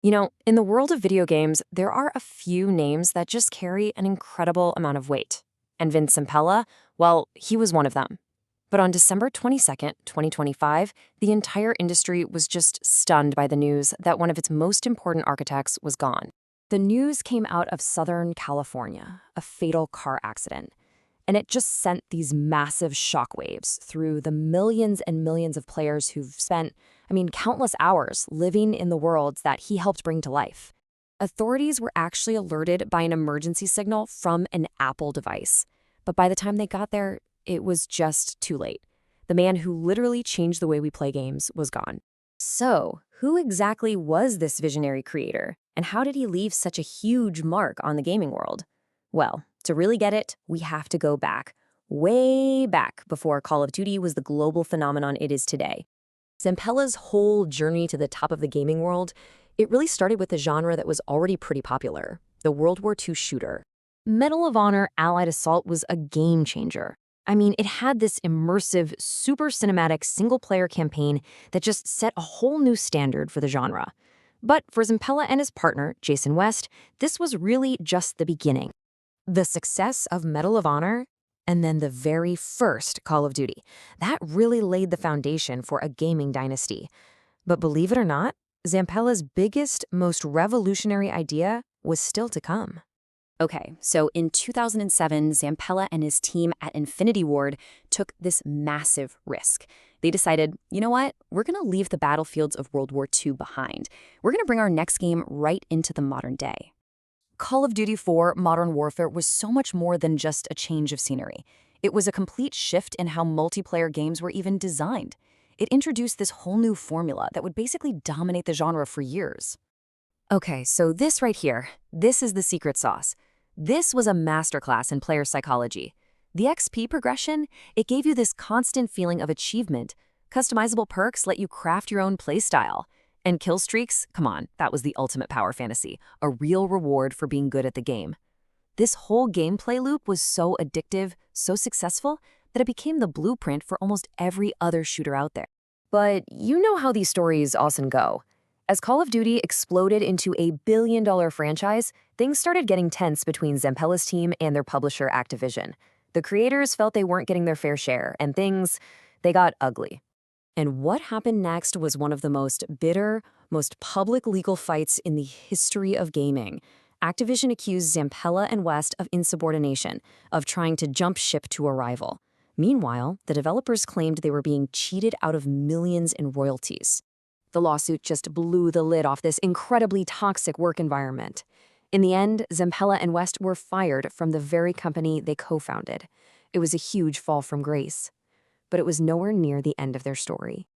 In the world of video games, there are a few names that just carry an incredible amount of weight. And Vince Zampella, well, he was one of them. But on December 22nd, 2025, the entire industry was just stunned by the news that one of its most important architects was gone. The news came out of Southern California, a fatal car accident. And it just sent these massive shockwaves through the millions and millions of players who've spent, countless hours living in the worlds that he helped bring to life. Authorities were actually alerted by an emergency signal from an Apple device. But by the time they got there, it was just too late. The man who literally changed the way we play games was gone. So, who exactly was this visionary creator? And how did he leave such a huge mark on the gaming world? Well, to really get it, we have to go back, way back before Call of Duty was the global phenomenon it is today. Zampella's whole journey to the top of the gaming world, it really started with a genre that was already pretty popular, the World War II shooter. Medal of Honor Allied Assault was a game changer. It had this immersive, super cinematic single-player campaign that just set a whole new standard for the genre. But for Zampella and his partner, Jason West, this was really just the beginning. The success of Medal of Honor, and then the very first Call of Duty, that really laid the foundation for a gaming dynasty. But believe it or not, Zampella's biggest, most revolutionary idea was still to come. Okay, so in 2007, Zampella and his team at Infinity Ward took this massive risk. They decided, you know what, we're going to leave the battlefields of World War II behind. We're going to bring our next game right into the modern day. Call of Duty 4 Modern Warfare was so much more than just a change of scenery. It was a complete shift in how multiplayer games were even designed. It introduced this whole new formula that would basically dominate the genre for years. Okay, so this right here, this is the secret sauce. This was a masterclass in player psychology. The XP progression, it gave you this constant feeling of achievement. Customizable perks let you craft your own playstyle. And kill streaks, come on, that was the ultimate power fantasy, a real reward for being good at the game. This whole gameplay loop was so addictive, so successful, that it became the blueprint for almost every other shooter out there. But you know how these stories often go. As Call of Duty exploded into a billion-dollar franchise, things started getting tense between Zampella's team and their publisher Activision. The creators felt they weren't getting their fair share, and they got ugly. And what happened next was one of the most bitter, most public legal fights in the history of gaming. Activision accused Zampella and West of insubordination, of trying to jump ship to a rival. Meanwhile, the developers claimed they were being cheated out of millions in royalties. The lawsuit just blew the lid off this incredibly toxic work environment. In the end, Zampella and West were fired from the very company they co-founded. It was a huge fall from grace. But it was nowhere near the end of their story.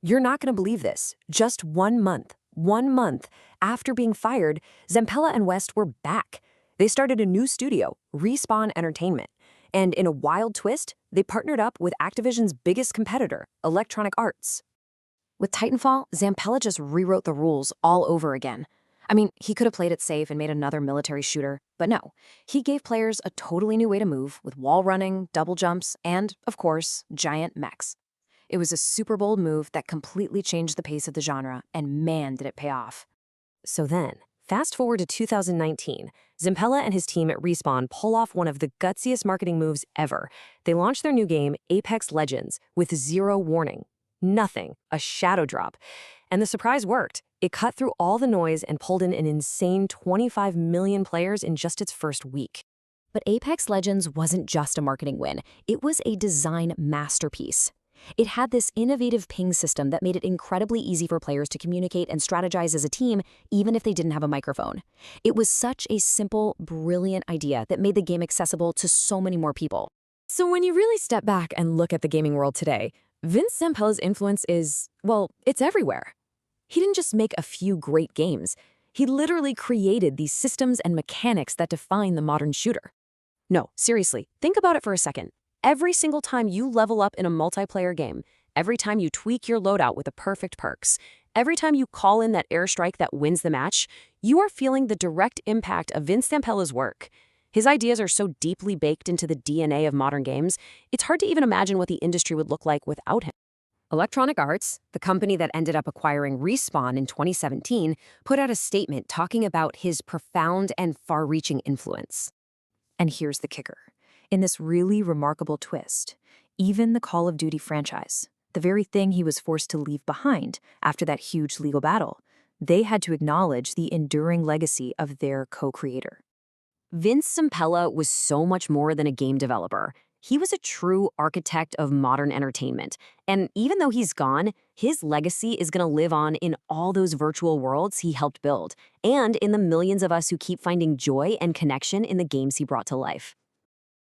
You're not going to believe this. Just 1 month after being fired, Zampella and West were back. They started a new studio, Respawn Entertainment. And in a wild twist, they partnered up with Activision's biggest competitor, Electronic Arts. With Titanfall, Zampella just rewrote the rules all over again. He could have played it safe and made another military shooter, but no. He gave players a totally new way to move with wall running, double jumps, and, of course, giant mechs. It was a super bold move that completely changed the pace of the genre, and man, did it pay off. So then, fast forward to 2019, Zampella and his team at Respawn pull off one of the gutsiest marketing moves ever. They launched their new game, Apex Legends, with zero warning. Nothing, a shadow drop. And the surprise worked. It cut through all the noise and pulled in an insane 25 million players in just its first week. But Apex Legends wasn't just a marketing win. It was a design masterpiece. It had this innovative ping system that made it incredibly easy for players to communicate and strategize as a team, even if they didn't have a microphone. It was such a simple, brilliant idea that made the game accessible to so many more people. So when you really step back and look at the gaming world today, Vince Zampella's influence is, well, it's everywhere. He didn't just make a few great games. He literally created these systems and mechanics that define the modern shooter. No, seriously, think about it for a second. Every single time you level up in a multiplayer game, every time you tweak your loadout with the perfect perks, every time you call in that airstrike that wins the match, you are feeling the direct impact of Vince Zampella's work. His ideas are so deeply baked into the DNA of modern games, it's hard to even imagine what the industry would look like without him. Electronic Arts, the company that ended up acquiring Respawn in 2017, put out a statement talking about his profound and far-reaching influence. And here's the kicker. In this really remarkable twist, even the Call of Duty franchise, the very thing he was forced to leave behind after that huge legal battle, they had to acknowledge the enduring legacy of their co-creator. Vince Zampella was so much more than a game developer. He was a true architect of modern entertainment. And even though he's gone, his legacy is going to live on in all those virtual worlds he helped build, and in the millions of us who keep finding joy and connection in the games he brought to life.